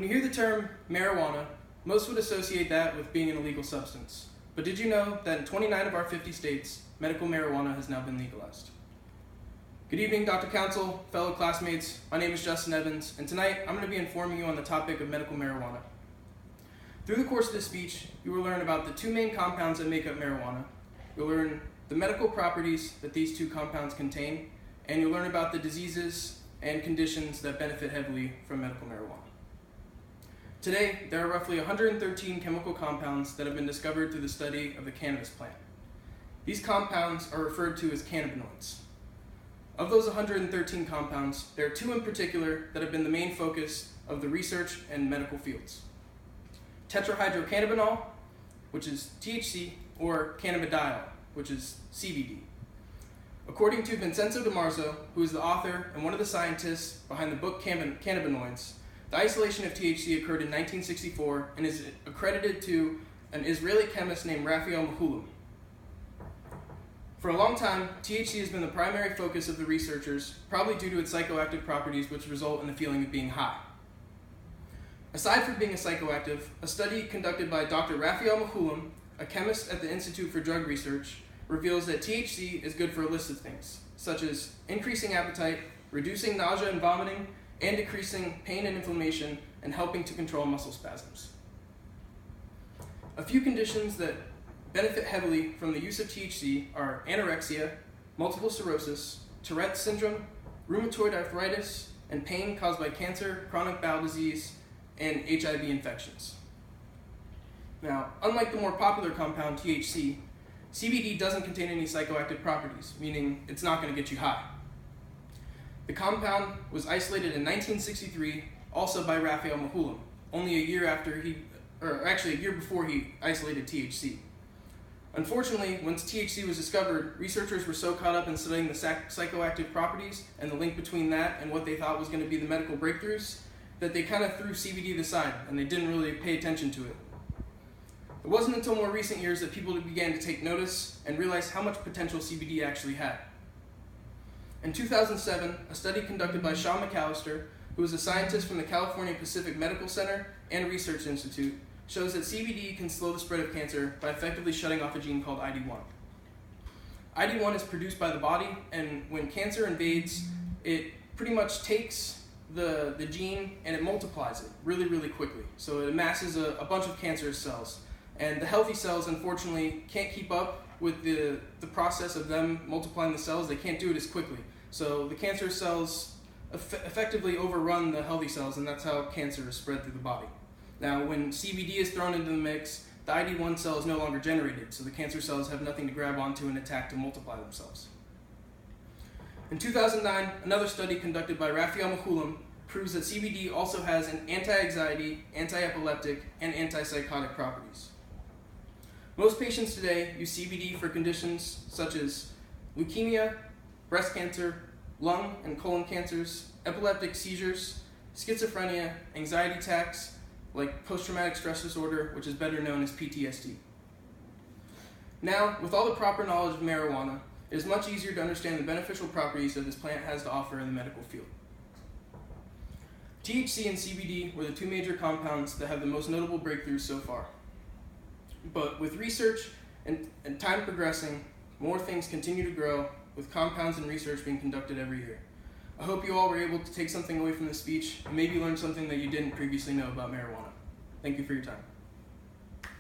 When you hear the term marijuana, most would associate that with being an illegal substance. But did you know that in 29 of our 50 states, medical marijuana has now been legalized? Good evening, Dr. Council, fellow classmates. My name is Justin Evans, and tonight I'm going to be informing you on the topic of medical marijuana. Through the course of this speech, you will learn about the two main compounds that make up marijuana. You'll learn the medical properties that these two compounds contain, and you'll learn about the diseases and conditions that benefit heavily from medical marijuana. Today, there are roughly 113 chemical compounds that have been discovered through the study of the cannabis plant. These compounds are referred to as cannabinoids. Of those 113 compounds, there are two in particular that have been the main focus of the research and medical fields. Tetrahydrocannabinol, which is THC, or cannabidiol, which is CBD. According to Vincenzo De Marzo, who is the author and one of the scientists behind the book Cannabinoids, the isolation of THC occurred in 1964 and is accredited to an Israeli chemist named Raphael Mechoulam. For a long time, THC has been the primary focus of the researchers, probably due to its psychoactive properties which result in the feeling of being high. Aside from being a psychoactive, a study conducted by Dr. Raphael Mechoulam, a chemist at the Institute for Drug Research, reveals that THC is good for a list of things, such as increasing appetite, reducing nausea and vomiting, and decreasing pain and inflammation, and helping to control muscle spasms. A few conditions that benefit heavily from the use of THC are anorexia, multiple sclerosis, Tourette's syndrome, rheumatoid arthritis, and pain caused by cancer, chronic bowel disease, and HIV infections. Now, unlike the more popular compound THC, CBD doesn't contain any psychoactive properties, meaning it's not going to get you high. The compound was isolated in 1963, also by Raphael Mechoulam, only a year before he isolated THC. Unfortunately, once THC was discovered, researchers were so caught up in studying the psychoactive properties and the link between that and what they thought was going to be the medical breakthroughs that they kind of threw CBD to the side and they didn't really pay attention to it. It wasn't until more recent years that people began to take notice and realize how much potential CBD actually had. In 2007, a study conducted by Sean McAllister, who is a scientist from the California Pacific Medical Center and Research Institute, shows that CBD can slow the spread of cancer by effectively shutting off a gene called ID1. ID1 is produced by the body, and when cancer invades, it pretty much takes the gene and it multiplies it really, really quickly. So it amasses a bunch of cancerous cells. And the healthy cells, unfortunately, can't keep up with the process of them multiplying the cells. They can't do it as quickly. So the cancerous cells effectively overrun the healthy cells, and that's how cancer is spread through the body. Now, when CBD is thrown into the mix, the ID1 cell is no longer generated, so the cancer cells have nothing to grab onto and attack to multiply themselves. In 2009, another study conducted by Raphael Mechoulam proves that CBD also has an anti-anxiety, anti-epileptic, and antipsychotic properties. Most patients today use CBD for conditions such as leukemia, breast cancer, lung and colon cancers, epileptic seizures, schizophrenia, anxiety attacks, like post-traumatic stress disorder, which is better known as PTSD. Now, with all the proper knowledge of marijuana, it is much easier to understand the beneficial properties that this plant has to offer in the medical field. THC and CBD were the two major compounds that have the most notable breakthroughs so far. But with research and time progressing, more things continue to grow, with compounds and research being conducted every year. I hope you all were able to take something away from this speech and maybe learn something that you didn't previously know about marijuana. Thank you for your time.